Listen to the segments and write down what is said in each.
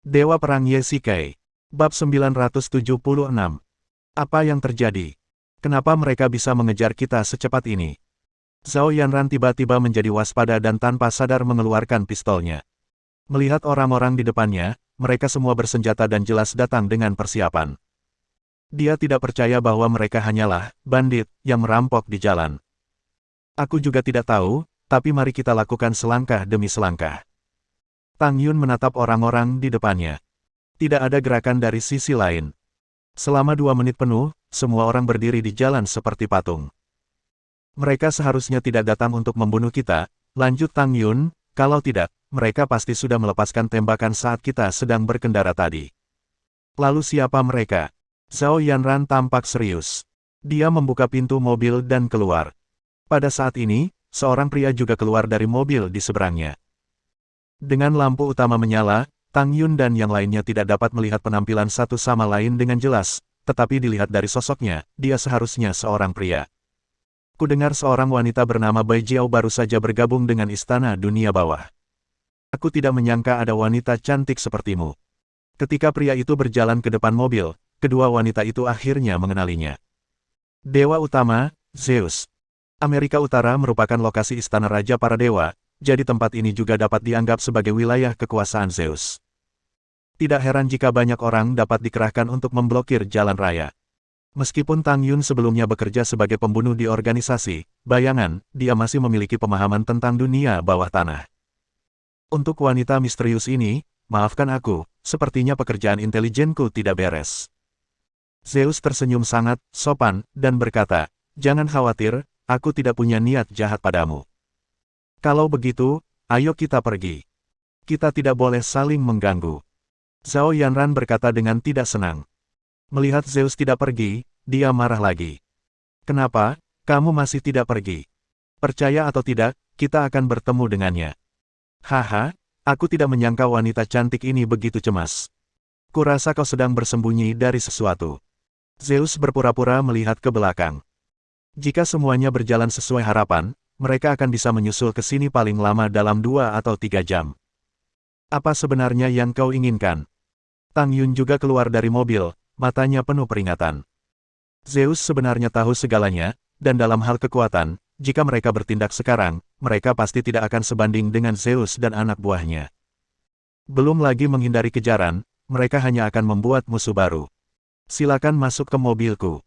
Dewa Perang Yesikai. Bab 976. Apa yang terjadi? Kenapa mereka bisa mengejar kita secepat ini? Zhao Yanran tiba-tiba menjadi waspada dan tanpa sadar mengeluarkan pistolnya. Melihat orang-orang di depannya, mereka semua bersenjata dan jelas datang dengan persiapan. Dia tidak percaya bahwa mereka hanyalah bandit yang merampok di jalan. Aku juga tidak tahu, tapi mari kita lakukan selangkah demi selangkah. Tang Yun menatap orang-orang di depannya. Tidak ada gerakan dari sisi lain. Selama 2 menit penuh, semua orang berdiri di jalan seperti patung. Mereka seharusnya tidak datang untuk membunuh kita, lanjut Tang Yun, kalau tidak, mereka pasti sudah melepaskan tembakan saat kita sedang berkendara tadi. Lalu siapa mereka? Zhao Yanran tampak serius. Dia membuka pintu mobil dan keluar. Pada saat ini, seorang pria juga keluar dari mobil di seberangnya. Dengan lampu utama menyala, Tang Yun dan yang lainnya tidak dapat melihat penampilan satu sama lain dengan jelas, tetapi dilihat dari sosoknya, dia seharusnya seorang pria. Kudengar seorang wanita bernama Bai Jiao baru saja bergabung dengan Istana Dunia Bawah. Aku tidak menyangka ada wanita cantik sepertimu. Ketika pria itu berjalan ke depan mobil, kedua wanita itu akhirnya mengenalinya. Dewa Utama, Zeus. Amerika Utara merupakan lokasi Istana Raja para Dewa, jadi tempat ini juga dapat dianggap sebagai wilayah kekuasaan Zeus. Tidak heran jika banyak orang dapat dikerahkan untuk memblokir jalan raya. Meskipun Tang Yun sebelumnya bekerja sebagai pembunuh di organisasi bayangan, dia masih memiliki pemahaman tentang dunia bawah tanah. Untuk wanita misterius ini, maafkan aku, sepertinya pekerjaan intelijenku tidak beres. Zeus tersenyum sangat sopan dan berkata, jangan khawatir, aku tidak punya niat jahat padamu. Kalau begitu, ayo kita pergi. Kita tidak boleh saling mengganggu. Zhao Yanran berkata dengan tidak senang. Melihat Zeus tidak pergi, dia marah lagi. Kenapa, kamu masih tidak pergi? Percaya atau tidak, kita akan bertemu dengannya. Haha, aku tidak menyangka wanita cantik ini begitu cemas. Kurasa kau sedang bersembunyi dari sesuatu. Zeus berpura-pura melihat ke belakang. Jika semuanya berjalan sesuai harapan, mereka akan bisa menyusul ke sini paling lama dalam 2 atau 3 jam. Apa sebenarnya yang kau inginkan? Tang Yun juga keluar dari mobil, matanya penuh peringatan. Zeus sebenarnya tahu segalanya, dan dalam hal kekuatan, jika mereka bertindak sekarang, mereka pasti tidak akan sebanding dengan Zeus dan anak buahnya. Belum lagi menghindari kejaran, mereka hanya akan membuat musuh baru. Silakan masuk ke mobilku.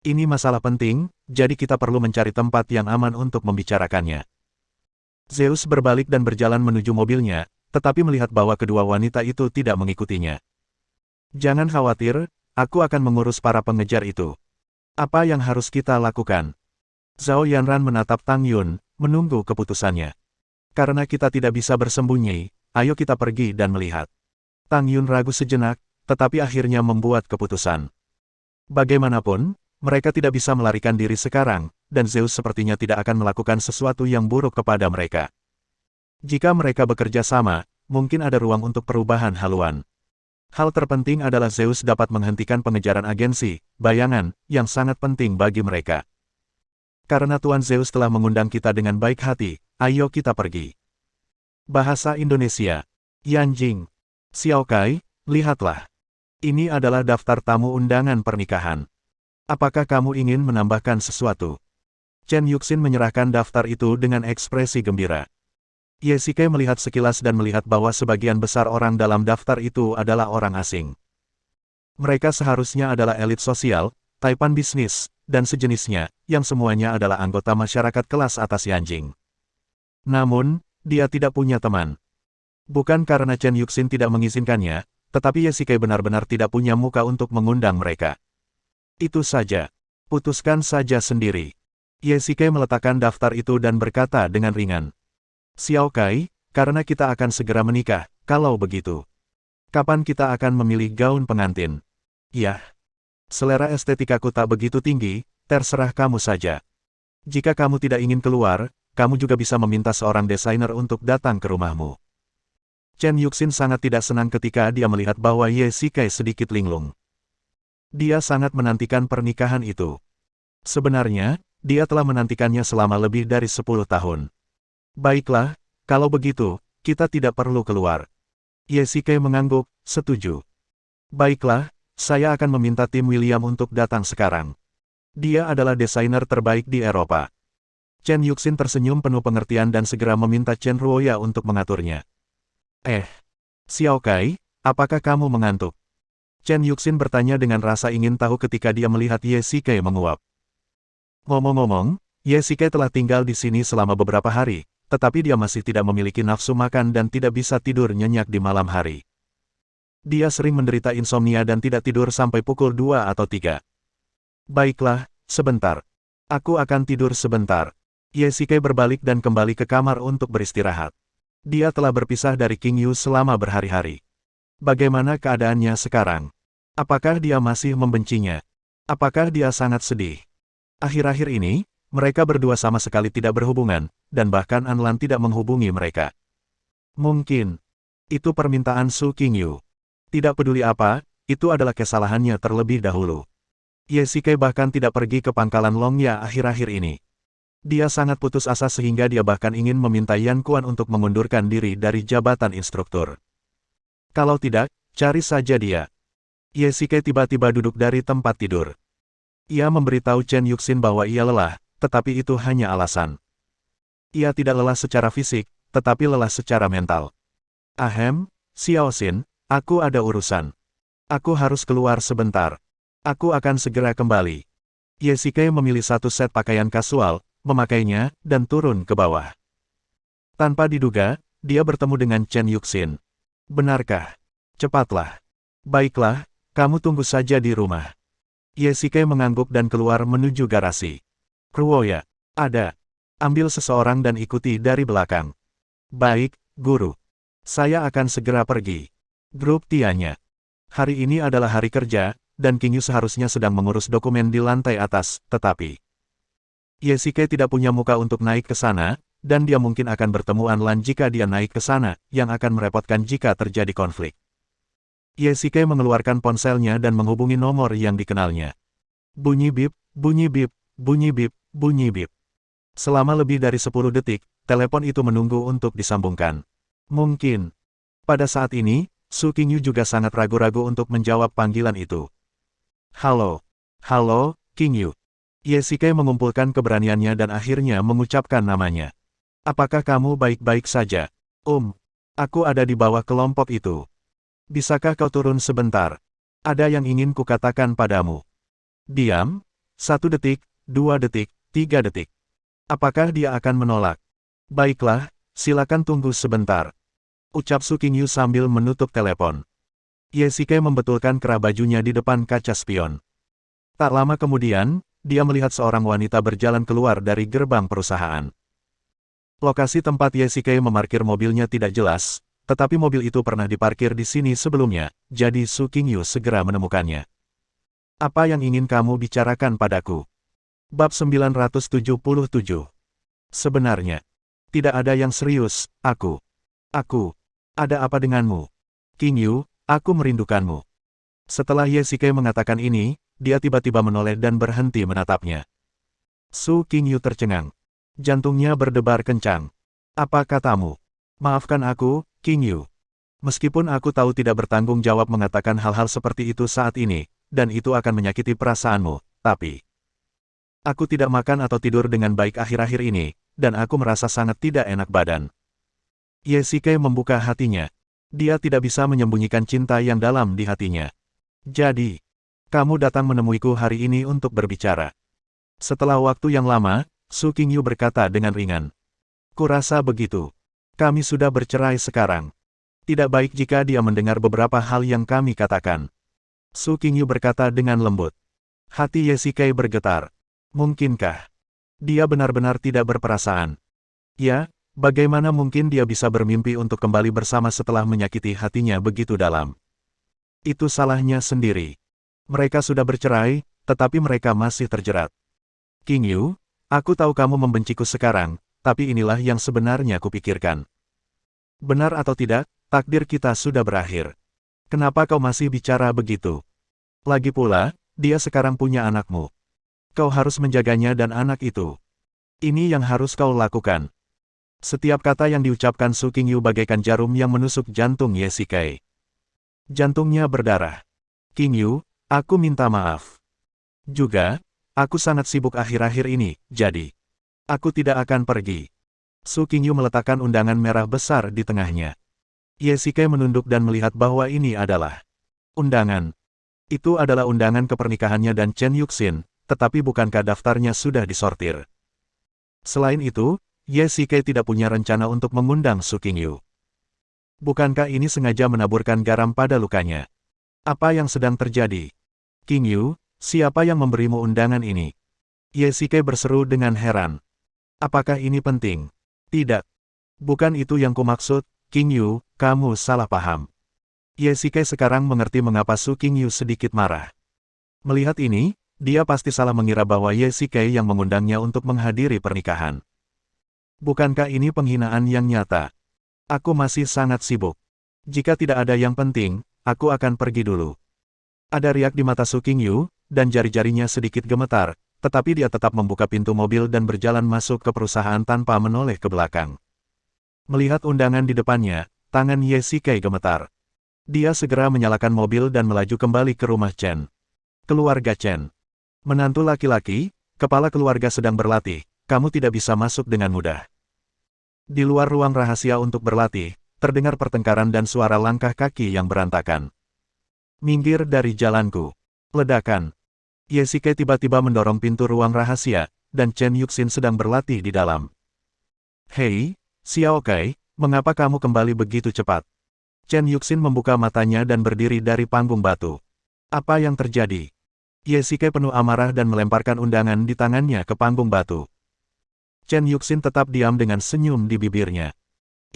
Ini masalah penting, jadi kita perlu mencari tempat yang aman untuk membicarakannya. Zeus berbalik dan berjalan menuju mobilnya, tetapi melihat bahwa kedua wanita itu tidak mengikutinya. Jangan khawatir, aku akan mengurus para pengejar itu. Apa yang harus kita lakukan? Zhao Yanran menatap Tang Yun, menunggu keputusannya. Karena kita tidak bisa bersembunyi, ayo kita pergi dan melihat. Tang Yun ragu sejenak, tetapi akhirnya membuat keputusan. Bagaimanapun, mereka tidak bisa melarikan diri sekarang, dan Zeus sepertinya tidak akan melakukan sesuatu yang buruk kepada mereka. Jika mereka bekerja sama, mungkin ada ruang untuk perubahan haluan. Hal terpenting adalah Zeus dapat menghentikan pengejaran agensi bayangan, yang sangat penting bagi mereka. Karena Tuan Zeus telah mengundang kita dengan baik hati, ayo kita pergi. Bahasa Indonesia. Yanjing. Xiao Kai, lihatlah. Ini adalah daftar tamu undangan pernikahan. Apakah kamu ingin menambahkan sesuatu? Chen Yuxin menyerahkan daftar itu dengan ekspresi gembira. Yesikai melihat sekilas dan melihat bahwa sebagian besar orang dalam daftar itu adalah orang asing. Mereka seharusnya adalah elit sosial, taipan bisnis, dan sejenisnya, yang semuanya adalah anggota masyarakat kelas atas Yanjing. Namun, dia tidak punya teman. Bukan karena Chen Yuxin tidak mengizinkannya, tetapi Yesikai benar-benar tidak punya muka untuk mengundang mereka. Itu saja. Putuskan saja sendiri. Yesikai meletakkan daftar itu dan berkata dengan ringan. Xiao Kai, karena kita akan segera menikah, kalau begitu. Kapan kita akan memilih gaun pengantin? Yah. Selera estetikaku tak begitu tinggi, terserah kamu saja. Jika kamu tidak ingin keluar, kamu juga bisa meminta seorang desainer untuk datang ke rumahmu. Chen Yuxin sangat tidak senang ketika dia melihat bahwa Yesikai sedikit linglung. Dia sangat menantikan pernikahan itu. Sebenarnya, dia telah menantikannya selama lebih dari 10 tahun. Baiklah, kalau begitu, kita tidak perlu keluar. Ye mengangguk, setuju. Baiklah, saya akan meminta tim William untuk datang sekarang. Dia adalah desainer terbaik di Eropa. Chen Yuxin tersenyum penuh pengertian dan segera meminta Chen Ruoya untuk mengaturnya. Xiao Kai, apakah kamu mengantuk? Chen Yuxin bertanya dengan rasa ingin tahu ketika dia melihat Ye Shikai menguap. Ngomong-ngomong, Ye Shikai telah tinggal di sini selama beberapa hari, tetapi dia masih tidak memiliki nafsu makan dan tidak bisa tidur nyenyak di malam hari. Dia sering menderita insomnia dan tidak tidur sampai pukul 2 atau 3. Baiklah, sebentar. Aku akan tidur sebentar. Ye Shikai berbalik dan kembali ke kamar untuk beristirahat. Dia telah berpisah dari King Yu selama berhari-hari. Bagaimana keadaannya sekarang? Apakah dia masih membencinya? Apakah dia sangat sedih? Akhir-akhir ini, mereka berdua sama sekali tidak berhubungan, dan bahkan Anlan tidak menghubungi mereka. Mungkin itu permintaan Su King Yu. Tidak peduli apa, itu adalah kesalahannya terlebih dahulu. Ye Shikai bahkan tidak pergi ke pangkalan Longya akhir-akhir ini. Dia sangat putus asa sehingga dia bahkan ingin meminta Yan Kuan untuk mengundurkan diri dari jabatan instruktur. Kalau tidak, cari saja dia. Ye Shikai tiba-tiba duduk dari tempat tidur. Ia memberitahu Chen Yuxin bahwa ia lelah, tetapi itu hanya alasan. Ia tidak lelah secara fisik, tetapi lelah secara mental. Xiao Xin, aku ada urusan. Aku harus keluar sebentar. Aku akan segera kembali. Ye Shikai memilih satu set pakaian kasual, memakainya, dan turun ke bawah. Tanpa diduga, dia bertemu dengan Chen Yuxin. Benarkah? Cepatlah. Baiklah, kamu tunggu saja di rumah. Ye Shikai mengangguk dan keluar menuju garasi. Ruoya, ada. Ambil seseorang dan ikuti dari belakang. Baik, guru. Saya akan segera pergi. Grup tianya. Hari ini adalah hari kerja, dan King Yu seharusnya sedang mengurus dokumen di lantai atas, tetapi Ye Shikai tidak punya muka untuk naik ke sana, dan dia mungkin akan bertemu Anlan jika dia naik ke sana, yang akan merepotkan jika terjadi konflik. Ye Shikai mengeluarkan ponselnya dan menghubungi nomor yang dikenalnya. Bunyi bip, bunyi bip, bunyi bip, bunyi bip. Selama lebih dari 10 detik, telepon itu menunggu untuk disambungkan. Mungkin pada saat ini, Su King Yu juga sangat ragu-ragu untuk menjawab panggilan itu. Halo, King Yu. Ye Shikai mengumpulkan keberaniannya dan akhirnya mengucapkan namanya. Apakah kamu baik-baik saja? Aku ada di bawah kelompok itu. Bisakah kau turun sebentar? Ada yang ingin kukatakan padamu. Diam. 1 detik, 2 detik, 3 detik. Apakah dia akan menolak? Baiklah, silakan tunggu sebentar. Ucap Su King Yu sambil menutup telepon. Ye Shikai membetulkan kerah bajunya di depan kaca spion. Tak lama kemudian, dia melihat seorang wanita berjalan keluar dari gerbang perusahaan. Lokasi tempat Ye Shikai memarkir mobilnya tidak jelas, tetapi mobil itu pernah diparkir di sini sebelumnya, jadi Su King Yu segera menemukannya. Apa yang ingin kamu bicarakan padaku? Bab 977. Sebenarnya, tidak ada yang serius, aku. Ada apa denganmu? King Yu, aku merindukanmu. Setelah Ye Shikai mengatakan ini, dia tiba-tiba menoleh dan berhenti menatapnya. Su King Yu tercengang. Jantungnya berdebar kencang. Apa katamu? Maafkan aku, King Yu. Meskipun aku tahu tidak bertanggung jawab mengatakan hal-hal seperti itu saat ini, dan itu akan menyakiti perasaanmu, tapi aku tidak makan atau tidur dengan baik akhir-akhir ini, dan aku merasa sangat tidak enak badan. Ye Shikai membuka hatinya. Dia tidak bisa menyembunyikan cinta yang dalam di hatinya. Jadi, kamu datang menemuiku hari ini untuk berbicara. Setelah waktu yang lama, Su King Yu berkata dengan ringan. Kurasa begitu. Kami sudah bercerai sekarang. Tidak baik jika dia mendengar beberapa hal yang kami katakan. Su King Yu berkata dengan lembut. Hati Ye Shikai bergetar. Mungkinkah dia benar-benar tidak berperasaan? Ya. Bagaimana mungkin dia bisa bermimpi untuk kembali bersama setelah menyakiti hatinya begitu dalam? Itu salahnya sendiri. Mereka sudah bercerai, tetapi mereka masih terjerat. King Yu, aku tahu kamu membenciku sekarang, tapi inilah yang sebenarnya kupikirkan. Benar atau tidak, takdir kita sudah berakhir. Kenapa kau masih bicara begitu? Lagi pula, dia sekarang punya anakmu. Kau harus menjaganya dan anak itu. Ini yang harus kau lakukan. Setiap kata yang diucapkan Su Qingyu bagaikan jarum yang menusuk jantung Ye Shikai. Jantungnya berdarah. Qingyu, aku minta maaf. Juga, aku sangat sibuk akhir-akhir ini, jadi aku tidak akan pergi. Su Qingyu meletakkan undangan merah besar di tengahnya. Ye Shikai menunduk dan melihat bahwa ini adalah undangan. Itu adalah undangan ke pernikahannya dan Chen Yuxin, tetapi bukankah daftarnya sudah disortir? Selain itu, Ye Shikai tidak punya rencana untuk mengundang Su Qingyu. Bukankah ini sengaja menaburkan garam pada lukanya? Apa yang sedang terjadi? Qingyu, siapa yang memberimu undangan ini? Ye Shikai berseru dengan heran. Apakah ini penting? Tidak. Bukan itu yang kumaksud, Qingyu, kamu salah paham. Ye Shikai sekarang mengerti mengapa Su Qingyu sedikit marah. Melihat ini, dia pasti salah mengira bahwa Ye Shikai yang mengundangnya untuk menghadiri pernikahan. Bukankah ini penghinaan yang nyata? Aku masih sangat sibuk. Jika tidak ada yang penting, aku akan pergi dulu. Ada riak di mata Su Qingyu, dan jari-jarinya sedikit gemetar, tetapi dia tetap membuka pintu mobil dan berjalan masuk ke perusahaan tanpa menoleh ke belakang. Melihat undangan di depannya, tangan Ye Shikai gemetar. Dia segera menyalakan mobil dan melaju kembali ke rumah Chen. Keluarga Chen. Menantu laki-laki, kepala keluarga sedang berlatih, kamu tidak bisa masuk dengan mudah. Di luar ruang rahasia untuk berlatih, terdengar pertengkaran dan suara langkah kaki yang berantakan. Minggir dari jalanku. Ledakan. Ye Shikai tiba-tiba mendorong pintu ruang rahasia, dan Chen Yuxin sedang berlatih di dalam. Hei, Xiao Kai, mengapa kamu kembali begitu cepat? Chen Yuxin membuka matanya dan berdiri dari panggung batu. Apa yang terjadi? Ye Shikai penuh amarah dan melemparkan undangan di tangannya ke panggung batu. Chen Yuxin tetap diam dengan senyum di bibirnya.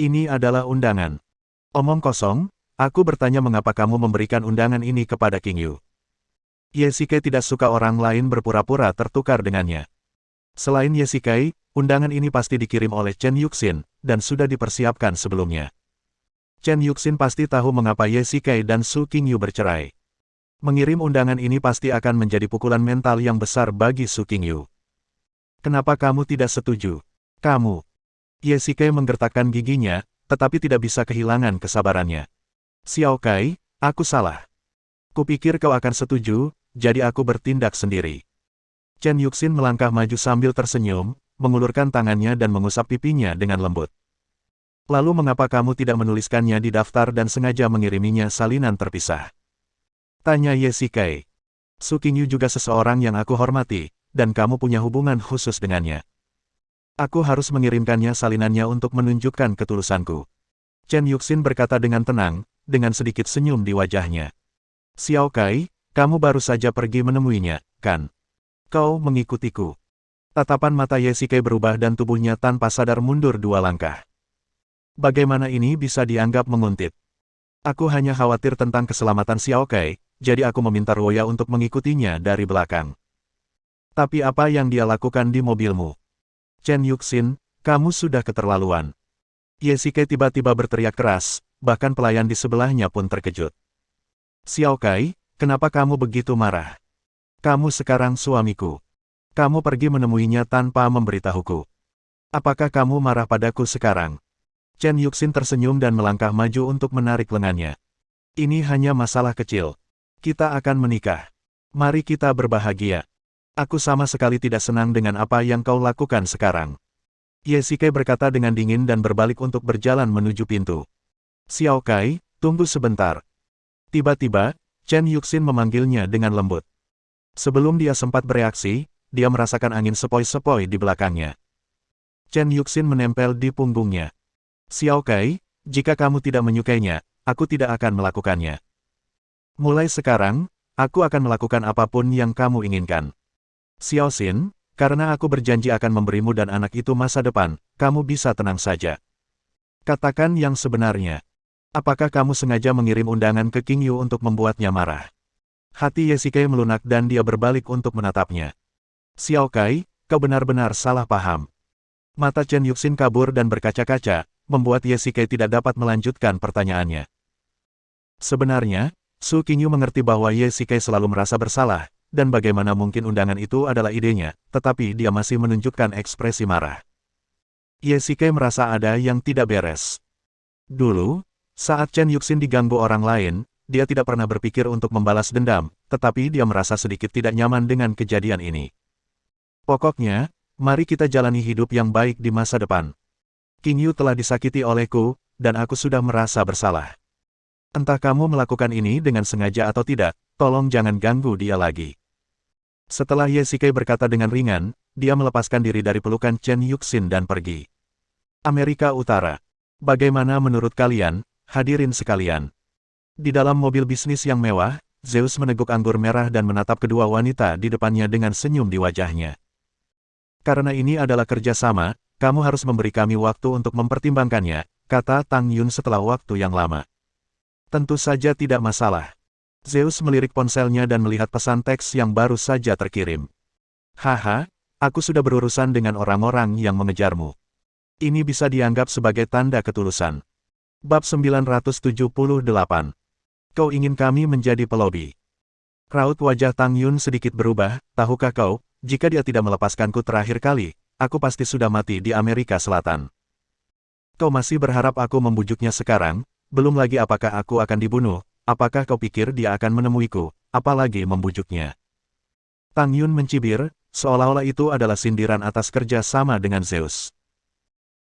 Ini adalah undangan. Omong kosong, aku bertanya mengapa kamu memberikan undangan ini kepada Qingyu. Ye Shikai tidak suka orang lain berpura-pura tertukar dengannya. Selain Ye Shikai, undangan ini pasti dikirim oleh Chen Yuxin, dan sudah dipersiapkan sebelumnya. Chen Yuxin pasti tahu mengapa Ye Shikai dan Su Qingyu bercerai. Mengirim undangan ini pasti akan menjadi pukulan mental yang besar bagi Su Qingyu. Kenapa kamu tidak setuju? Kamu. Ye Shikai menggertakkan giginya, tetapi tidak bisa kehilangan kesabarannya. Xiao Kai, aku salah. Kupikir kau akan setuju, jadi aku bertindak sendiri. Chen Yuxin melangkah maju sambil tersenyum, mengulurkan tangannya dan mengusap pipinya dengan lembut. Lalu mengapa kamu tidak menuliskannya di daftar dan sengaja mengiriminya salinan terpisah? Tanya Ye Shikai. Su Qingyu juga seseorang yang aku hormati, dan kamu punya hubungan khusus dengannya. Aku harus mengirimkannya salinannya untuk menunjukkan ketulusanku. Chen Yuxin berkata dengan tenang, dengan sedikit senyum di wajahnya. Xiao Kai, kamu baru saja pergi menemuinya, kan? Kau mengikutiku. Tatapan mata Ye Shikai berubah dan tubuhnya tanpa sadar mundur 2 langkah. Bagaimana ini bisa dianggap menguntit? Aku hanya khawatir tentang keselamatan Xiao Kai, jadi aku meminta Ruoya untuk mengikutinya dari belakang. Tapi apa yang dia lakukan di mobilmu? Chen Yuxin, kamu sudah keterlaluan. Ye Shikai tiba-tiba berteriak keras, bahkan pelayan di sebelahnya pun terkejut. Xiao Kai, kenapa kamu begitu marah? Kamu sekarang suamiku. Kamu pergi menemuinya tanpa memberitahuku. Apakah kamu marah padaku sekarang? Chen Yuxin tersenyum dan melangkah maju untuk menarik lengannya. Ini hanya masalah kecil. Kita akan menikah. Mari kita berbahagia. Aku sama sekali tidak senang dengan apa yang kau lakukan sekarang. Ye Shikai berkata dengan dingin dan berbalik untuk berjalan menuju pintu. Xiao Kai, tunggu sebentar. Tiba-tiba, Chen Yuxin memanggilnya dengan lembut. Sebelum dia sempat bereaksi, dia merasakan angin sepoi-sepoi di belakangnya. Chen Yuxin menempel di punggungnya. Xiao Kai, jika kamu tidak menyukainya, aku tidak akan melakukannya. Mulai sekarang, aku akan melakukan apapun yang kamu inginkan. Xiao Xin, karena aku berjanji akan memberimu dan anak itu masa depan, kamu bisa tenang saja. Katakan yang sebenarnya. Apakah kamu sengaja mengirim undangan ke Qingyu untuk membuatnya marah? Hati Ye Shikai melunak dan dia berbalik untuk menatapnya. Xiao Kai, kau benar-benar salah paham. Mata Chen Yuxin kabur dan berkaca-kaca, membuat Ye Shikai tidak dapat melanjutkan pertanyaannya. Sebenarnya, Su Qingyu mengerti bahwa Ye Shikai selalu merasa bersalah, dan bagaimana mungkin undangan itu adalah idenya, tetapi dia masih menunjukkan ekspresi marah. Ye merasa ada yang tidak beres. Dulu, saat Chen Yuxin diganggu orang lain, dia tidak pernah berpikir untuk membalas dendam, tetapi dia merasa sedikit tidak nyaman dengan kejadian ini. Pokoknya, mari kita jalani hidup yang baik di masa depan. King Yu telah disakiti olehku, dan aku sudah merasa bersalah. Entah kamu melakukan ini dengan sengaja atau tidak, tolong jangan ganggu dia lagi. Setelah Ye berkata dengan ringan, dia melepaskan diri dari pelukan Chen Yuxin dan pergi. Amerika Utara. Bagaimana menurut kalian, hadirin sekalian? Di dalam mobil bisnis yang mewah, Zeus meneguk anggur merah dan menatap kedua wanita di depannya dengan senyum di wajahnya. Karena ini adalah kerjasama, kamu harus memberi kami waktu untuk mempertimbangkannya, kata Tang Yun setelah waktu yang lama. Tentu saja tidak masalah. Zeus melirik ponselnya dan melihat pesan teks yang baru saja terkirim. Haha, aku sudah berurusan dengan orang-orang yang mengejarmu. Ini bisa dianggap sebagai tanda ketulusan. Bab 978. Kau ingin kami menjadi pelobi. Raut wajah Tang Yun sedikit berubah, tahukah kau, jika dia tidak melepaskanku terakhir kali, aku pasti sudah mati di Amerika Selatan. Kau masih berharap aku membujuknya sekarang, belum lagi apakah aku akan dibunuh, apakah kau pikir dia akan menemuiku, apalagi membujuknya. Tang Yun mencibir, seolah-olah itu adalah sindiran atas kerja sama dengan Zeus.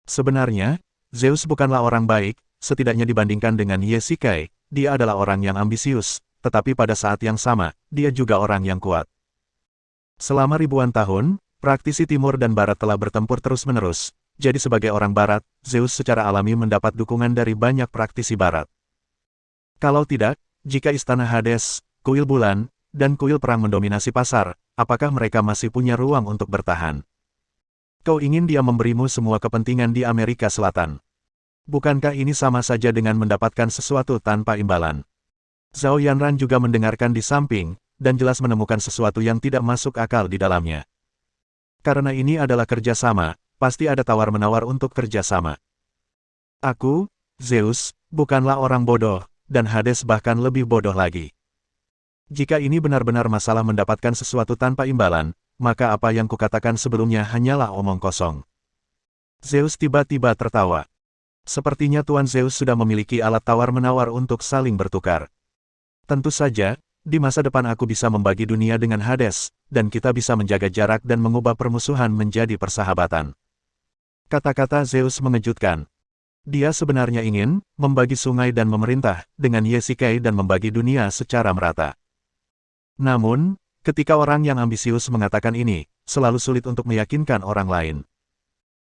Sebenarnya, Zeus bukanlah orang baik, setidaknya dibandingkan dengan Ye, dia adalah orang yang ambisius, tetapi pada saat yang sama, dia juga orang yang kuat. Selama ribuan tahun, praktisi Timur dan Barat telah bertempur terus-menerus, jadi sebagai orang Barat, Zeus secara alami mendapat dukungan dari banyak praktisi Barat. Kalau tidak, jika Istana Hades, kuil bulan, dan kuil perang mendominasi pasar, apakah mereka masih punya ruang untuk bertahan? Kau ingin dia memberimu semua kepentingan di Amerika Selatan. Bukankah ini sama saja dengan mendapatkan sesuatu tanpa imbalan? Zhao Yanran juga mendengarkan di samping, dan jelas menemukan sesuatu yang tidak masuk akal di dalamnya. Karena ini adalah kerjasama, pasti ada tawar-menawar untuk kerjasama. Aku, Zeus, bukanlah orang bodoh, dan Hades bahkan lebih bodoh lagi. Jika ini benar-benar masalah mendapatkan sesuatu tanpa imbalan, maka apa yang kukatakan sebelumnya hanyalah omong kosong. Zeus tiba-tiba tertawa. Sepertinya Tuan Zeus sudah memiliki alat tawar-menawar untuk saling bertukar. Tentu saja, di masa depan aku bisa membagi dunia dengan Hades, dan kita bisa menjaga jarak dan mengubah permusuhan menjadi persahabatan. Kata-kata Zeus mengejutkan. Dia sebenarnya ingin membagi sungai dan memerintah dengan Ye dan membagi dunia secara merata. Namun, ketika orang yang ambisius mengatakan ini, selalu sulit untuk meyakinkan orang lain.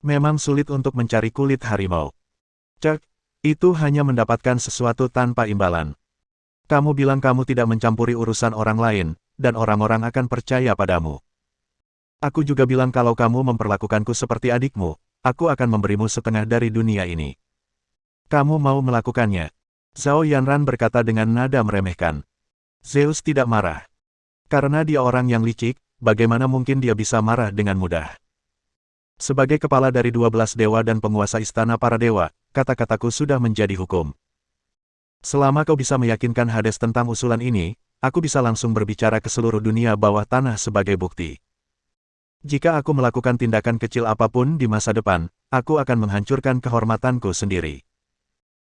Memang sulit untuk mencari kulit harimau. Cek, itu hanya mendapatkan sesuatu tanpa imbalan. Kamu bilang kamu tidak mencampuri urusan orang lain, dan orang-orang akan percaya padamu. Aku juga bilang kalau kamu memperlakukanku seperti adikmu, aku akan memberimu setengah dari dunia ini. Kamu mau melakukannya? Zhao Yanran berkata dengan nada meremehkan. Zeus tidak marah. Karena dia orang yang licik, bagaimana mungkin dia bisa marah dengan mudah? Sebagai kepala dari 12 dewa dan penguasa istana para dewa, kata-kataku sudah menjadi hukum. Selama kau bisa meyakinkan Hades tentang usulan ini, aku bisa langsung berbicara ke seluruh dunia bawah tanah sebagai bukti. Jika aku melakukan tindakan kecil apapun di masa depan, aku akan menghancurkan kehormatanku sendiri.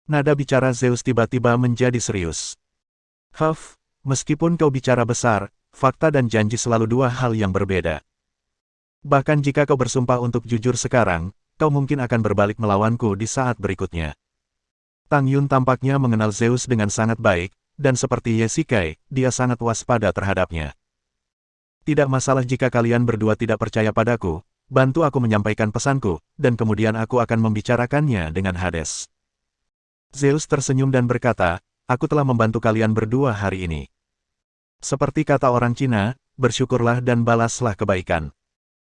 Nada bicara Zeus tiba-tiba menjadi serius. Huff, meskipun kau bicara besar, fakta dan janji selalu dua hal yang berbeda. Bahkan jika kau bersumpah untuk jujur sekarang, kau mungkin akan berbalik melawanku di saat berikutnya. Tang Yun tampaknya mengenal Zeus dengan sangat baik, dan seperti Ye, dia sangat waspada terhadapnya. Tidak masalah jika kalian berdua tidak percaya padaku, bantu aku menyampaikan pesanku, dan kemudian aku akan membicarakannya dengan Hades. Zeus tersenyum dan berkata, aku telah membantu kalian berdua hari ini. Seperti kata orang Cina, bersyukurlah dan balaslah kebaikan.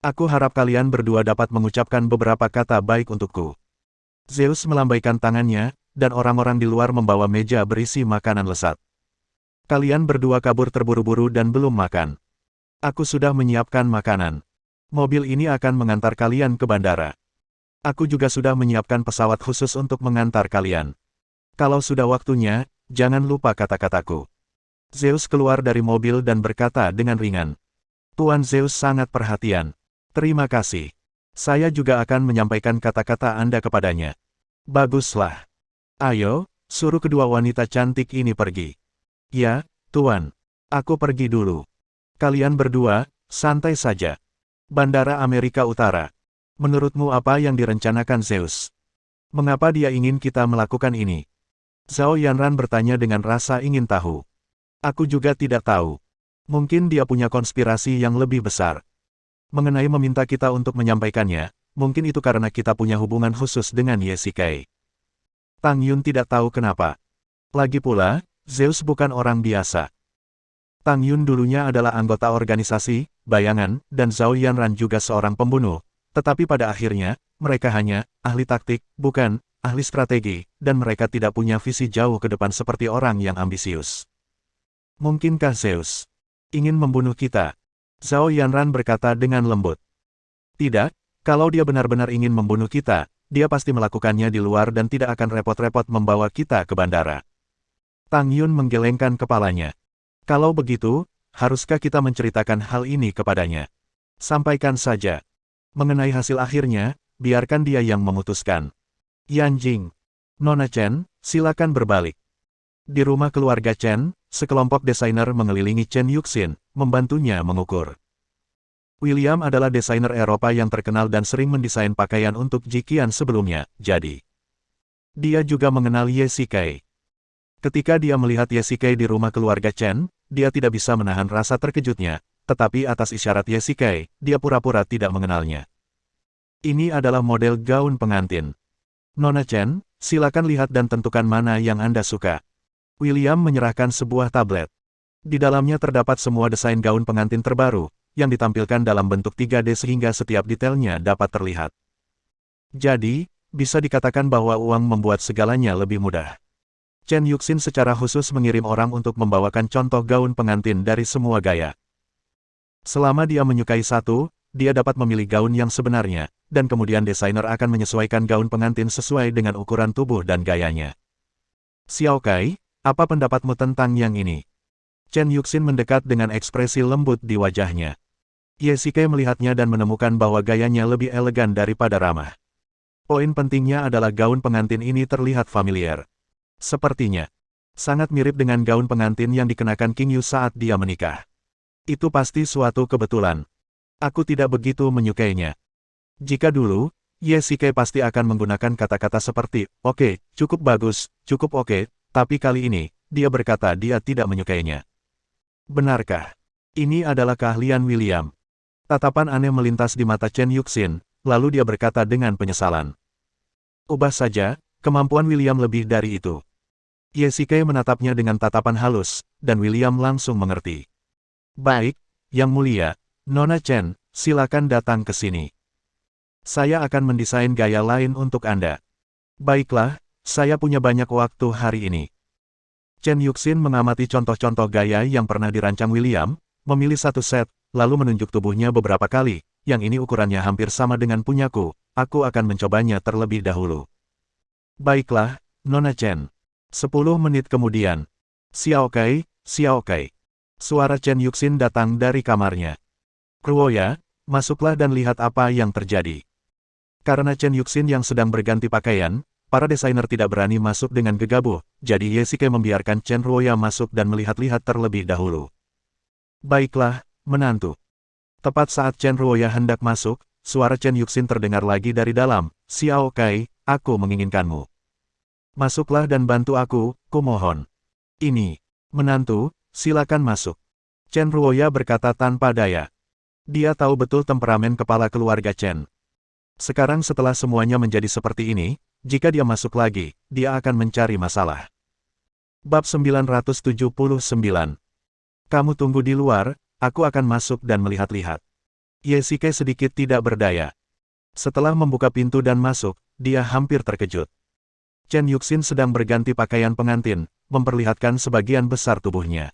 Aku harap kalian berdua dapat mengucapkan beberapa kata baik untukku. Zeus melambaikan tangannya, dan orang-orang di luar membawa meja berisi makanan lezat. Kalian berdua kabur terburu-buru dan belum makan. Aku sudah menyiapkan makanan. Mobil ini akan mengantar kalian ke bandara. Aku juga sudah menyiapkan pesawat khusus untuk mengantar kalian. Kalau sudah waktunya, jangan lupa kata-kataku. Zeus keluar dari mobil dan berkata dengan ringan. Tuan Zeus sangat perhatian. Terima kasih. Saya juga akan menyampaikan kata-kata Anda kepadanya. Baguslah. Ayo, suruh kedua wanita cantik ini pergi. Ya, Tuan. Aku pergi dulu. Kalian berdua, santai saja. Bandara Amerika Utara. Menurutmu apa yang direncanakan Zeus? Mengapa dia ingin kita melakukan ini? Zhao Yanran bertanya dengan rasa ingin tahu. Aku juga tidak tahu. Mungkin dia punya konspirasi yang lebih besar. Mengenai meminta kita untuk menyampaikannya, mungkin itu karena kita punya hubungan khusus dengan Ye Shikai. Tang Yun tidak tahu kenapa. Lagi pula, Zeus bukan orang biasa. Tang Yun dulunya adalah anggota organisasi, bayangan, dan Zhao Yanran juga seorang pembunuh. Tetapi pada akhirnya, mereka hanya ahli taktik, bukan ahli strategi, dan mereka tidak punya visi jauh ke depan seperti orang yang ambisius. Mungkinkah Zeus ingin membunuh kita? Zhao Yanran berkata dengan lembut. Tidak, kalau dia benar-benar ingin membunuh kita, dia pasti melakukannya di luar dan tidak akan repot-repot membawa kita ke bandara. Tang Yun menggelengkan kepalanya. Kalau begitu, haruskah kita menceritakan hal ini kepadanya? Sampaikan saja. Mengenai hasil akhirnya, biarkan dia yang memutuskan. Yan Jing. Nona Chen, silakan berbalik. Di rumah keluarga Chen, sekelompok desainer mengelilingi Chen Yuxin, membantunya mengukur. William adalah desainer Eropa yang terkenal dan sering mendesain pakaian untuk Jiqian sebelumnya, jadi dia juga mengenal Ye Shikai. Ketika dia melihat Ye Shikai di rumah keluarga Chen, dia tidak bisa menahan rasa terkejutnya, tetapi atas isyarat Ye Shikai, dia pura-pura tidak mengenalnya. Ini adalah model gaun pengantin. Nona Chen, silakan lihat dan tentukan mana yang Anda suka. William menyerahkan sebuah tablet. Di dalamnya terdapat semua desain gaun pengantin terbaru, yang ditampilkan dalam bentuk 3D sehingga setiap detailnya dapat terlihat. Jadi, bisa dikatakan bahwa uang membuat segalanya lebih mudah. Chen Yuxin secara khusus mengirim orang untuk membawakan contoh gaun pengantin dari semua gaya. Selama dia menyukai satu, dia dapat memilih gaun yang sebenarnya, dan kemudian desainer akan menyesuaikan gaun pengantin sesuai dengan ukuran tubuh dan gayanya. Xiao Kai, apa pendapatmu tentang yang ini? Chen Yuxin mendekat dengan ekspresi lembut di wajahnya. Ye Shikai melihatnya dan menemukan bahwa gayanya lebih elegan daripada ramah. Poin pentingnya adalah gaun pengantin ini terlihat familiar. Sepertinya sangat mirip dengan gaun pengantin yang dikenakan King Yu saat dia menikah. Itu pasti suatu kebetulan. Aku tidak begitu menyukainya. Jika dulu, Ye Shikai pasti akan menggunakan kata-kata seperti, "Oke, cukup bagus, cukup oke," tapi kali ini, dia berkata dia tidak menyukainya. Benarkah? Ini adalah keahlian William. Tatapan aneh melintas di mata Chen Yuxin, lalu dia berkata dengan penyesalan. Ubah saja, kemampuan William lebih dari itu. Ye Shikai menatapnya dengan tatapan halus, dan William langsung mengerti. Baik, Yang Mulia, Nona Chen, silakan datang ke sini. Saya akan mendesain gaya lain untuk Anda. Baiklah, saya punya banyak waktu hari ini. Chen Yuxin mengamati contoh-contoh gaya yang pernah dirancang William, memilih satu set, lalu menunjuk tubuhnya beberapa kali, yang ini ukurannya hampir sama dengan punyaku, aku akan mencobanya terlebih dahulu. Baiklah, Nona Chen. 10 menit kemudian. Xiao Kai, Xiao Kai. Suara Chen Yuxin datang dari kamarnya. Ruoya, masuklah dan lihat apa yang terjadi. Karena Chen Yuxin yang sedang berganti pakaian, para desainer tidak berani masuk dengan gegabah, jadi Ye Shikai membiarkan Chen Ruoya masuk dan melihat-lihat terlebih dahulu. Baiklah, menantu. Tepat saat Chen Ruoya hendak masuk, suara Chen Yuxin terdengar lagi dari dalam, Xiao Kai, aku menginginkanmu. Masuklah dan bantu aku, kumohon. Ini, menantu, silakan masuk. Chen Ruoya berkata tanpa daya. Dia tahu betul temperamen kepala keluarga Chen. Sekarang setelah semuanya menjadi seperti ini, jika dia masuk lagi, dia akan mencari masalah. Bab 979. Kamu tunggu di luar, aku akan masuk dan melihat-lihat. Ye Shikai sedikit tidak berdaya. Setelah membuka pintu dan masuk, dia hampir terkejut. Chen Yuxin sedang berganti pakaian pengantin, memperlihatkan sebagian besar tubuhnya.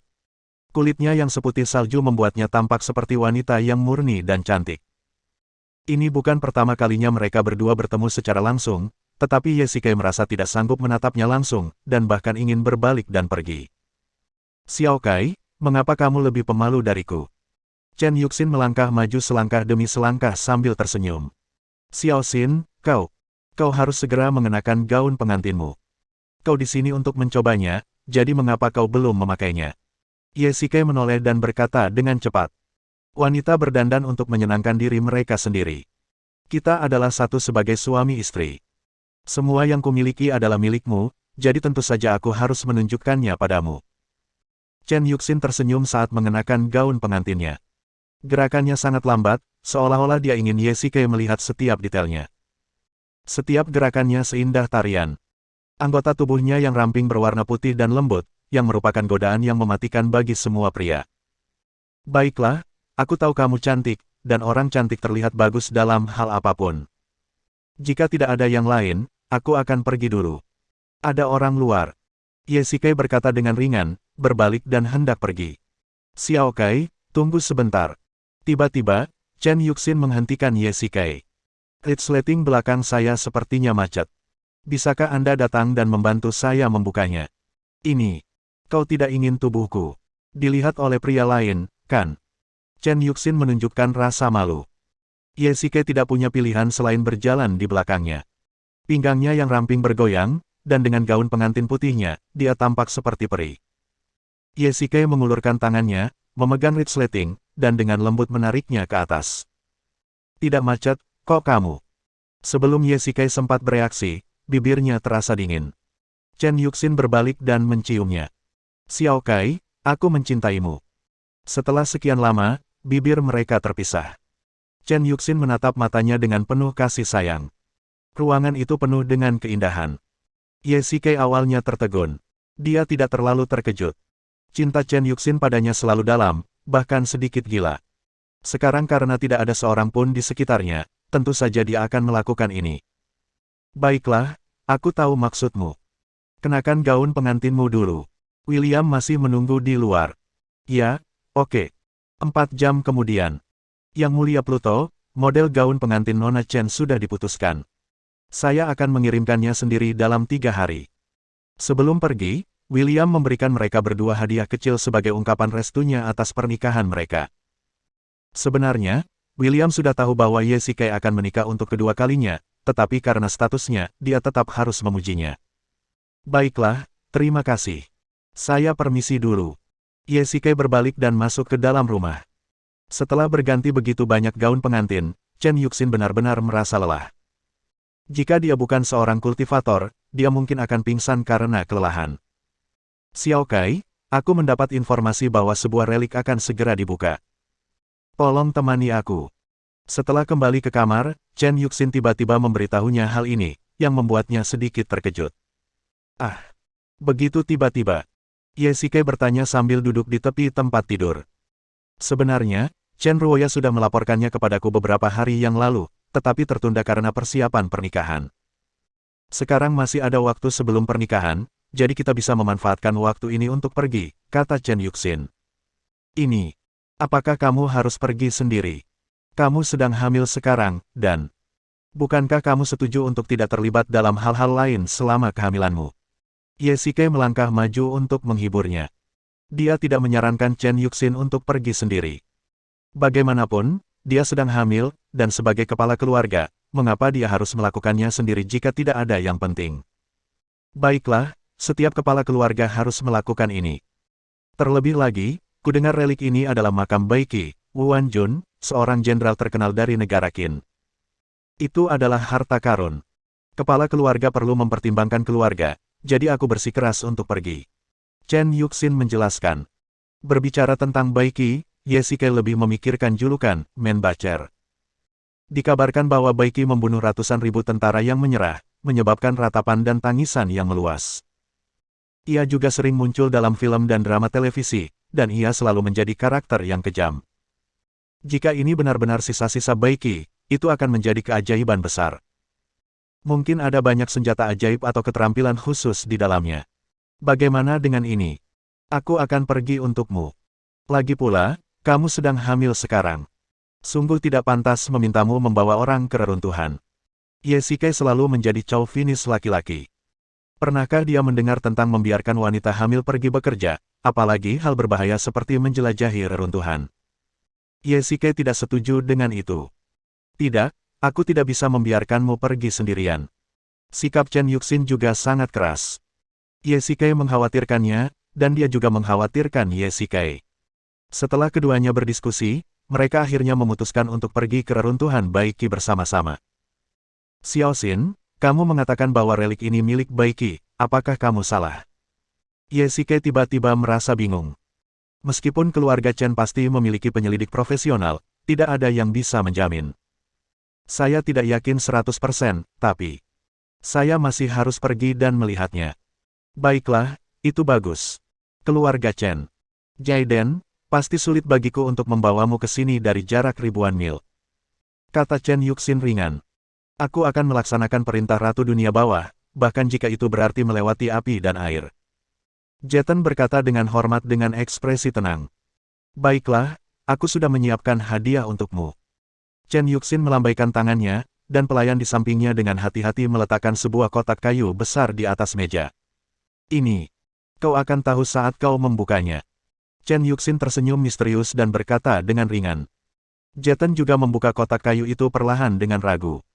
Kulitnya yang seputih salju membuatnya tampak seperti wanita yang murni dan cantik. Ini bukan pertama kalinya mereka berdua bertemu secara langsung, tetapi Ye Shikai merasa tidak sanggup menatapnya langsung, dan bahkan ingin berbalik dan pergi. Xiao Kai, mengapa kamu lebih pemalu dariku? Chen Yuxin melangkah maju selangkah demi selangkah sambil tersenyum. Xiao Xin, kau harus segera mengenakan gaun pengantinmu. Kau di sini untuk mencobanya, jadi mengapa kau belum memakainya? Ye Shikai menoleh dan berkata dengan cepat. Wanita berdandan untuk menyenangkan diri mereka sendiri. Kita adalah satu sebagai suami istri. Semua yang kumiliki adalah milikmu, jadi tentu saja aku harus menunjukkannya padamu. Chen Yuxin tersenyum saat mengenakan gaun pengantinnya. Gerakannya sangat lambat, seolah-olah dia ingin Ye Shikai melihat setiap detailnya. Setiap gerakannya seindah tarian. Anggota tubuhnya yang ramping berwarna putih dan lembut, yang merupakan godaan yang mematikan bagi semua pria. Baiklah, aku tahu kamu cantik, dan orang cantik terlihat bagus dalam hal apapun. Jika tidak ada yang lain, aku akan pergi dulu. Ada orang luar. Ye Shikai berkata dengan ringan, berbalik dan hendak pergi. Xiao Kai, tunggu sebentar. Tiba-tiba, Chen Yuxin menghentikan Ye Shikai. Resleting belakang saya sepertinya macet. Bisakah Anda datang dan membantu saya membukanya? Ini. Kau tidak ingin tubuhku dilihat oleh pria lain, kan? Chen Yuxin menunjukkan rasa malu. Ye Shikai tidak punya pilihan selain berjalan di belakangnya. Pinggangnya yang ramping bergoyang, dan dengan gaun pengantin putihnya, dia tampak seperti peri. Ye Shikai mengulurkan tangannya, memegang resleting, dan dengan lembut menariknya ke atas. Tidak macet, kok kamu? Sebelum Ye Shikai sempat bereaksi, bibirnya terasa dingin. Chen Yuxin berbalik dan menciumnya. Xiao Kai, aku mencintaimu. Setelah sekian lama, bibir mereka terpisah. Chen Yuxin menatap matanya dengan penuh kasih sayang. Ruangan itu penuh dengan keindahan. Ye Shikai awalnya tertegun. Dia tidak terlalu terkejut. Cinta Chen Yuxin padanya selalu dalam, bahkan sedikit gila. Sekarang karena tidak ada seorang pun di sekitarnya, tentu saja dia akan melakukan ini. Baiklah, aku tahu maksudmu. Kenakan gaun pengantinmu dulu. William masih menunggu di luar. Ya, oke. 4 jam kemudian. Yang Mulia Pluto, model gaun pengantin Nona Chen sudah diputuskan. Saya akan mengirimkannya sendiri dalam 3 hari. Sebelum pergi, William memberikan mereka berdua hadiah kecil sebagai ungkapan restunya atas pernikahan mereka. Sebenarnya, William sudah tahu bahwa Ye Shikai akan menikah untuk kedua kalinya, tetapi karena statusnya, dia tetap harus memujinya. Baiklah, terima kasih. Saya permisi dulu. Ye Shikai berbalik dan masuk ke dalam rumah. Setelah berganti begitu banyak gaun pengantin, Chen Yuxin benar-benar merasa lelah. Jika dia bukan seorang kultivator, dia mungkin akan pingsan karena kelelahan. Xiao Kai, aku mendapat informasi bahwa sebuah relik akan segera dibuka. Tolong temani aku. Setelah kembali ke kamar, Chen Yuxin tiba-tiba memberitahunya hal ini, yang membuatnya sedikit terkejut. Ah, begitu tiba-tiba. Ye Shikai bertanya sambil duduk di tepi tempat tidur. Sebenarnya, Chen Ruoya sudah melaporkannya kepadaku beberapa hari yang lalu, tetapi tertunda karena persiapan pernikahan. Sekarang masih ada waktu sebelum pernikahan, jadi kita bisa memanfaatkan waktu ini untuk pergi, kata Chen Yuxin. Ini, apakah kamu harus pergi sendiri? Kamu sedang hamil sekarang, dan bukankah kamu setuju untuk tidak terlibat dalam hal-hal lain selama kehamilanmu? Ye Shikai melangkah maju untuk menghiburnya. Dia tidak menyarankan Chen Yuxin untuk pergi sendiri. Bagaimanapun, dia sedang hamil, dan sebagai kepala keluarga, mengapa dia harus melakukannya sendiri jika tidak ada yang penting? Baiklah, setiap kepala keluarga harus melakukan ini. Terlebih lagi, kudengar relik ini adalah makam Baiki, Wu Wanjun, seorang jenderal terkenal dari negara Qin. Itu adalah harta karun. Kepala keluarga perlu mempertimbangkan keluarga, jadi aku bersikeras untuk pergi. Chen Yuxin menjelaskan. Berbicara tentang Baiki, Ye Shikai lebih memikirkan julukan, Men Bacer. Dikabarkan bahwa Baiki membunuh ratusan ribu tentara yang menyerah, menyebabkan ratapan dan tangisan yang meluas. Ia juga sering muncul dalam film dan drama televisi, dan ia selalu menjadi karakter yang kejam. Jika ini benar-benar sisa-sisa Baiki, itu akan menjadi keajaiban besar. Mungkin ada banyak senjata ajaib atau keterampilan khusus di dalamnya. Bagaimana dengan ini? Aku akan pergi untukmu. Lagi pula, kamu sedang hamil sekarang. Sungguh tidak pantas memintamu membawa orang ke reruntuhan. Ye Shikai selalu menjadi chauvinis laki-laki. Pernahkah dia mendengar tentang membiarkan wanita hamil pergi bekerja, apalagi hal berbahaya seperti menjelajahi reruntuhan? Ye Shikai tidak setuju dengan itu. Tidak, aku tidak bisa membiarkanmu pergi sendirian. Sikap Chen Yuxin juga sangat keras. Ye Shikai mengkhawatirkannya, dan dia juga mengkhawatirkan Ye Shikai. Setelah keduanya berdiskusi, mereka akhirnya memutuskan untuk pergi ke reruntuhan Baiki bersama-sama. Xiao Xin, kamu mengatakan bahwa relik ini milik Baiki, apakah kamu salah? Ye Shikai tiba-tiba merasa bingung. Meskipun keluarga Chen pasti memiliki penyelidik profesional, tidak ada yang bisa menjamin. Saya tidak yakin 100%, tapi saya masih harus pergi dan melihatnya. Baiklah, itu bagus. Keluarga Chen. Jaiden, pasti sulit bagiku untuk membawamu ke sini dari jarak ribuan mil. Kata Chen Yuxin ringan. Aku akan melaksanakan perintah Ratu Dunia Bawah, bahkan jika itu berarti melewati api dan air. Jaiden berkata dengan hormat dengan ekspresi tenang. Baiklah, aku sudah menyiapkan hadiah untukmu. Chen Yuxin melambaikan tangannya, dan pelayan di sampingnya dengan hati-hati meletakkan sebuah kotak kayu besar di atas meja. Ini. Kau akan tahu saat kau membukanya. Chen Yuxin tersenyum misterius dan berkata dengan ringan. Jaiden juga membuka kotak kayu itu perlahan dengan ragu.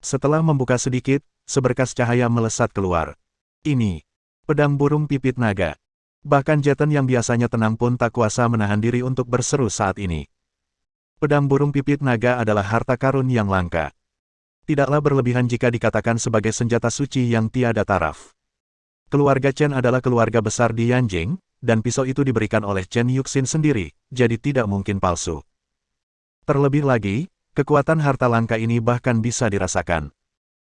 Setelah membuka sedikit, seberkas cahaya melesat keluar. Ini. Pedang burung pipit naga. Bahkan Jaiden yang biasanya tenang pun tak kuasa menahan diri untuk berseru saat ini. Pedang burung pipit naga adalah harta karun yang langka. Tidaklah berlebihan jika dikatakan sebagai senjata suci yang tiada taraf. Keluarga Chen adalah keluarga besar di Yanjing, dan pisau itu diberikan oleh Chen Yuxin sendiri, jadi tidak mungkin palsu. Terlebih lagi, kekuatan harta langka ini bahkan bisa dirasakan.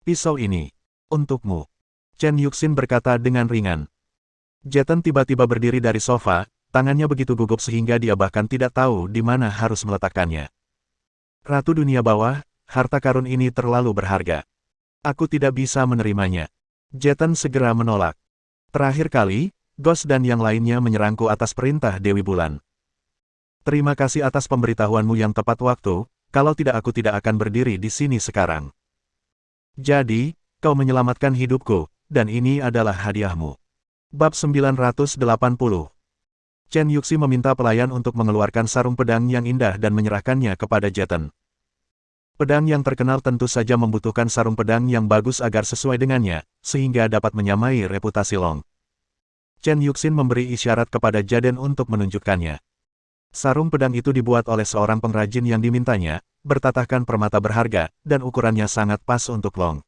Pisau ini, untukmu. Chen Yuxin berkata dengan ringan. Jaiden tiba-tiba berdiri dari sofa, tangannya begitu gugup sehingga dia bahkan tidak tahu di mana harus meletakkannya. Ratu Dunia Bawah, harta karun ini terlalu berharga. Aku tidak bisa menerimanya. Jaiden segera menolak. Terakhir kali, Ghost dan yang lainnya menyerangku atas perintah Dewi Bulan. Terima kasih atas pemberitahuanmu yang tepat waktu, kalau tidak aku tidak akan berdiri di sini sekarang. Jadi, kau menyelamatkan hidupku, dan ini adalah hadiahmu. Bab 980. Chen Yuxi meminta pelayan untuk mengeluarkan sarung pedang yang indah dan menyerahkannya kepada Jaiden. Pedang yang terkenal tentu saja membutuhkan sarung pedang yang bagus agar sesuai dengannya, sehingga dapat menyamai reputasi Long. Chen Yuxin memberi isyarat kepada Jaiden untuk menunjukkannya. Sarung pedang itu dibuat oleh seorang pengrajin yang dimintanya, bertatahkan permata berharga, dan ukurannya sangat pas untuk Long.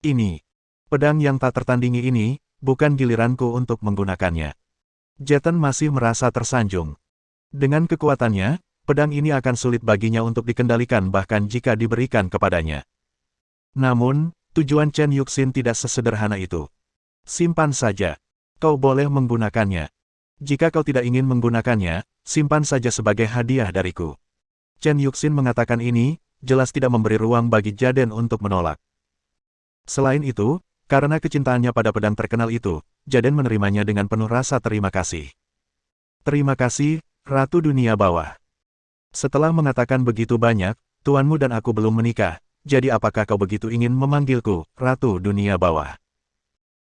Ini. Pedang yang tak tertandingi ini, bukan giliranku untuk menggunakannya. Jaiden masih merasa tersanjung. Dengan kekuatannya, pedang ini akan sulit baginya untuk dikendalikan bahkan jika diberikan kepadanya. Namun, tujuan Chen Yuxin tidak sesederhana itu. Simpan saja. Kau boleh menggunakannya. Jika kau tidak ingin menggunakannya, simpan saja sebagai hadiah dariku. Chen Yuxin mengatakan ini, jelas tidak memberi ruang bagi Jaiden untuk menolak. Selain itu, karena kecintaannya pada pedang terkenal itu, Jaiden menerimanya dengan penuh rasa terima kasih. Terima kasih, Ratu Dunia Bawah. Setelah mengatakan begitu banyak, tuanmu dan aku belum menikah, jadi apakah kau begitu ingin memanggilku, Ratu Dunia Bawah?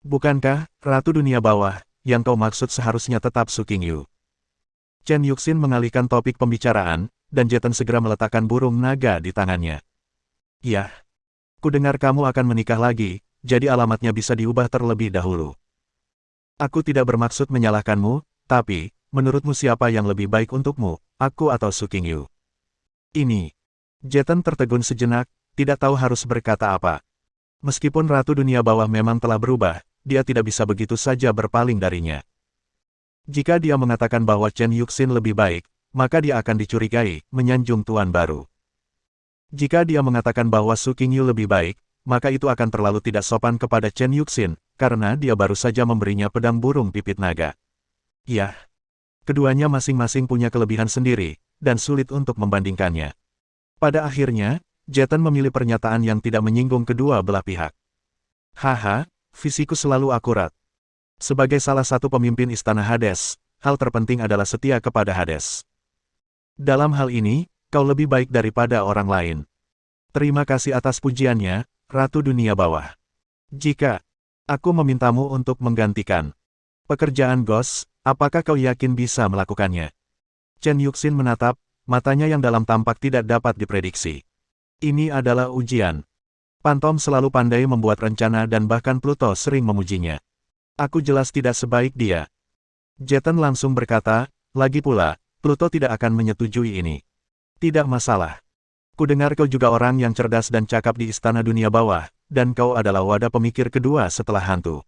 Bukankah, Ratu Dunia Bawah, yang kau maksud seharusnya tetap Su Qingyu? Chen Yuxin mengalihkan topik pembicaraan, dan Jaiden segera meletakkan burung naga di tangannya. Yah. Kudengar kamu akan menikah lagi, jadi alamatnya bisa diubah terlebih dahulu. Aku tidak bermaksud menyalahkanmu, tapi, menurutmu siapa yang lebih baik untukmu, aku atau Su Qingyu? Ini. Jaiden tertegun sejenak, tidak tahu harus berkata apa. Meskipun Ratu Dunia Bawah memang telah berubah, dia tidak bisa begitu saja berpaling darinya. Jika dia mengatakan bahwa Chen Yuxin lebih baik, maka dia akan dicurigai, menyanjung tuan baru. Jika dia mengatakan bahwa Su Qingyu lebih baik, maka itu akan terlalu tidak sopan kepada Chen Yuxin, karena dia baru saja memberinya pedang burung pipit naga. Yah. Keduanya masing-masing punya kelebihan sendiri, dan sulit untuk membandingkannya. Pada akhirnya, Jaiden memilih pernyataan yang tidak menyinggung kedua belah pihak. Haha, visiku selalu akurat. Sebagai salah satu pemimpin Istana Hades, hal terpenting adalah setia kepada Hades. Dalam hal ini, kau lebih baik daripada orang lain. Terima kasih atas pujiannya, Ratu Dunia Bawah. Jika aku memintamu untuk menggantikan pekerjaan Ghost, apakah kau yakin bisa melakukannya? Chen Yuxin menatap, matanya yang dalam tampak tidak dapat diprediksi. Ini adalah ujian. Pantom selalu pandai membuat rencana dan bahkan Pluto sering memujinya. Aku jelas tidak sebaik dia. Jeton langsung berkata, lagi pula, Pluto tidak akan menyetujui ini. Tidak masalah. Kudengar kau juga orang yang cerdas dan cakap di Istana Dunia Bawah, dan kau adalah wadah pemikir kedua setelah hantu.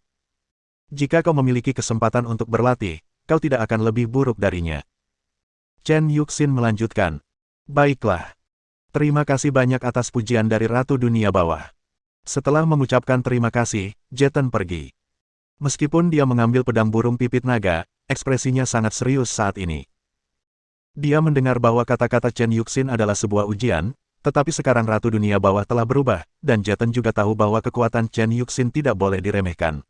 Jika kau memiliki kesempatan untuk berlatih, kau tidak akan lebih buruk darinya. Chen Yuxin melanjutkan. Baiklah. Terima kasih banyak atas pujian dari Ratu Dunia Bawah. Setelah mengucapkan terima kasih, Jeton pergi. Meskipun dia mengambil pedang burung pipit naga, ekspresinya sangat serius saat ini. Dia mendengar bahwa kata-kata Chen Yuxin adalah sebuah ujian, tetapi sekarang Ratu Dunia Bawah telah berubah, dan Jeton juga tahu bahwa kekuatan Chen Yuxin tidak boleh diremehkan.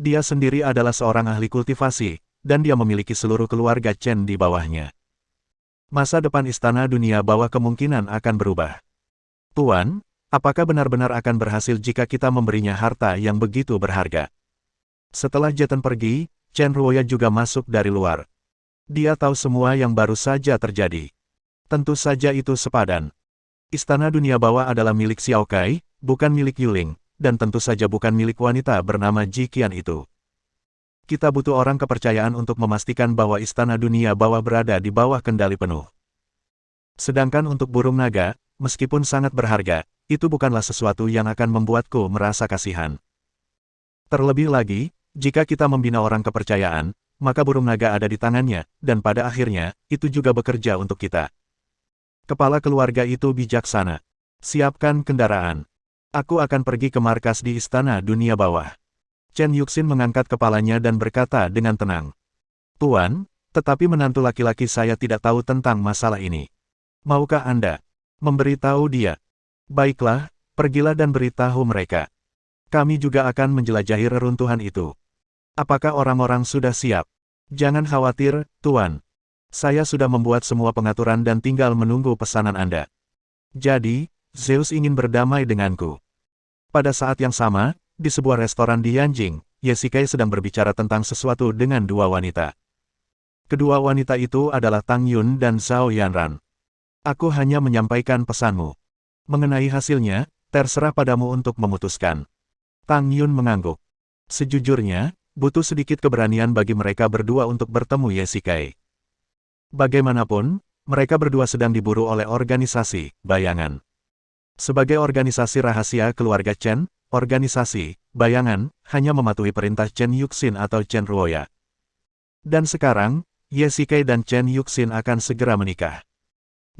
Dia sendiri adalah seorang ahli kultivasi, dan dia memiliki seluruh keluarga Chen di bawahnya. Masa depan Istana Dunia Bawah kemungkinan akan berubah. Tuan, apakah benar-benar akan berhasil jika kita memberinya harta yang begitu berharga? Setelah Jeton pergi, Chen Ruoya juga masuk dari luar. Dia tahu semua yang baru saja terjadi. Tentu saja itu sepadan. Istana Dunia Bawah adalah milik Xiao Kai, bukan milik Yuling, dan tentu saja bukan milik wanita bernama Ji Qian itu. Kita butuh orang kepercayaan untuk memastikan bahwa Istana Dunia Bawah berada di bawah kendali penuh. Sedangkan untuk burung naga, meskipun sangat berharga, itu bukanlah sesuatu yang akan membuatku merasa kasihan. Terlebih lagi, jika kita membina orang kepercayaan, maka burung naga ada di tangannya, dan pada akhirnya, itu juga bekerja untuk kita. Kepala keluarga itu bijaksana. Siapkan kendaraan. Aku akan pergi ke markas di Istana Dunia Bawah. Chen Yuxin mengangkat kepalanya dan berkata dengan tenang. Tuan, tetapi menantu laki-laki saya tidak tahu tentang masalah ini. Maukah Anda memberitahu dia? Baiklah, pergilah dan beritahu mereka. Kami juga akan menjelajahi reruntuhan itu. Apakah orang-orang sudah siap? Jangan khawatir, Tuan. Saya sudah membuat semua pengaturan dan tinggal menunggu pesanan Anda. Jadi, Zeus ingin berdamai denganku. Pada saat yang sama, di sebuah restoran di Yanjing, Yesikai sedang berbicara tentang sesuatu dengan dua wanita. Kedua wanita itu adalah Tang Yun dan Zhao Yanran. Aku hanya menyampaikan pesanmu. Mengenai hasilnya, terserah padamu untuk memutuskan. Tang Yun mengangguk. Sejujurnya, butuh sedikit keberanian bagi mereka berdua untuk bertemu Yesikai. Bagaimanapun, mereka berdua sedang diburu oleh organisasi bayangan. Sebagai organisasi rahasia keluarga Chen, organisasi bayangan hanya mematuhi perintah Chen Yuxin atau Chen Ruoya. Dan sekarang, Yesikai dan Chen Yuxin akan segera menikah.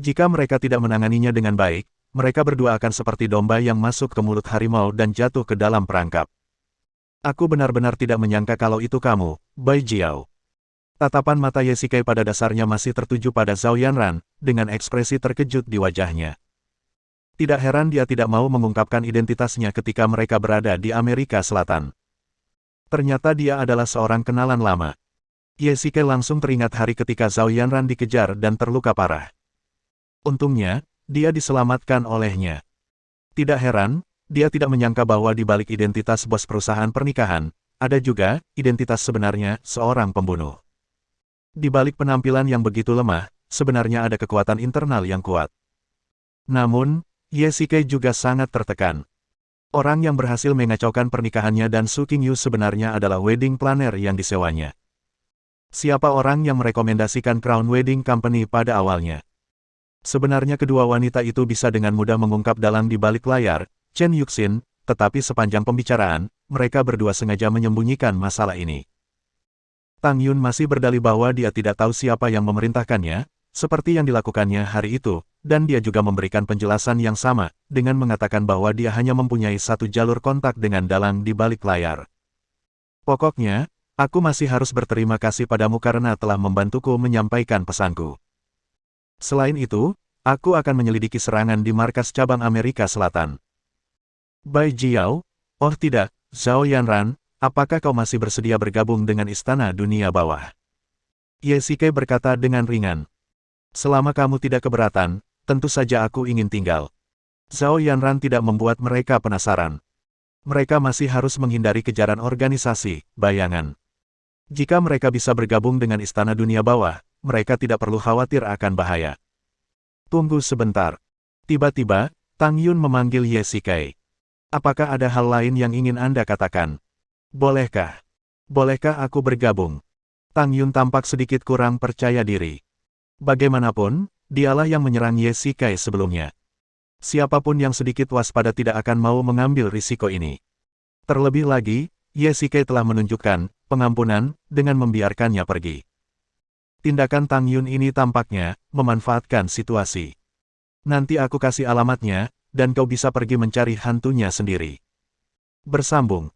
Jika mereka tidak menanganinya dengan baik, mereka berdua akan seperti domba yang masuk ke mulut harimau dan jatuh ke dalam perangkap. Aku benar-benar tidak menyangka kalau itu kamu, Bai Jiao. Tatapan mata Yesikai pada dasarnya masih tertuju pada Zhao Yanran, dengan ekspresi terkejut di wajahnya. Tidak heran dia tidak mau mengungkapkan identitasnya ketika mereka berada di Amerika Selatan. Ternyata dia adalah seorang kenalan lama. Yesikai langsung teringat hari ketika Zhao Yanran dikejar dan terluka parah. Untungnya, dia diselamatkan olehnya. Tidak heran, dia tidak menyangka bahwa di balik identitas bos perusahaan pernikahan, ada juga identitas sebenarnya seorang pembunuh. Di balik penampilan yang begitu lemah, sebenarnya ada kekuatan internal yang kuat. Namun, Yesikai juga sangat tertekan. Orang yang berhasil mengacaukan pernikahannya dan Su Qingyu sebenarnya adalah wedding planner yang disewanya. Siapa orang yang merekomendasikan Crown Wedding Company pada awalnya? Sebenarnya kedua wanita itu bisa dengan mudah mengungkap dalang di balik layar, Chen Yuxin, tetapi sepanjang pembicaraan, mereka berdua sengaja menyembunyikan masalah ini. Tang Yun masih berdalih bahwa dia tidak tahu siapa yang memerintahkannya, seperti yang dilakukannya hari itu, dan dia juga memberikan penjelasan yang sama, dengan mengatakan bahwa dia hanya mempunyai satu jalur kontak dengan dalang di balik layar. Pokoknya, aku masih harus berterima kasih padamu karena telah membantuku menyampaikan pesanku. Selain itu, aku akan menyelidiki serangan di markas cabang Amerika Selatan. Bai Jiao, oh tidak, Zhao Yanran, apakah kau masih bersedia bergabung dengan Istana Dunia Bawah? Yesikai berkata dengan ringan. Selama kamu tidak keberatan, tentu saja aku ingin tinggal. Zhao Yanran tidak membuat mereka penasaran. Mereka masih harus menghindari kejaran organisasi bayangan. Jika mereka bisa bergabung dengan Istana Dunia Bawah, mereka tidak perlu khawatir akan bahaya. Tunggu sebentar. Tiba-tiba, Tang Yun memanggil Ye Shikai. Apakah ada hal lain yang ingin Anda katakan? Bolehkah? Bolehkah aku bergabung? Tang Yun tampak sedikit kurang percaya diri. Bagaimanapun, dialah yang menyerang Ye Shikai sebelumnya. Siapapun yang sedikit waspada tidak akan mau mengambil risiko ini. Terlebih lagi, Ye Shikai telah menunjukkan pengampunan dengan membiarkannya pergi. Tindakan Tang Yun ini tampaknya memanfaatkan situasi. Nanti aku kasih alamatnya, dan kau bisa pergi mencari hantunya sendiri. Bersambung.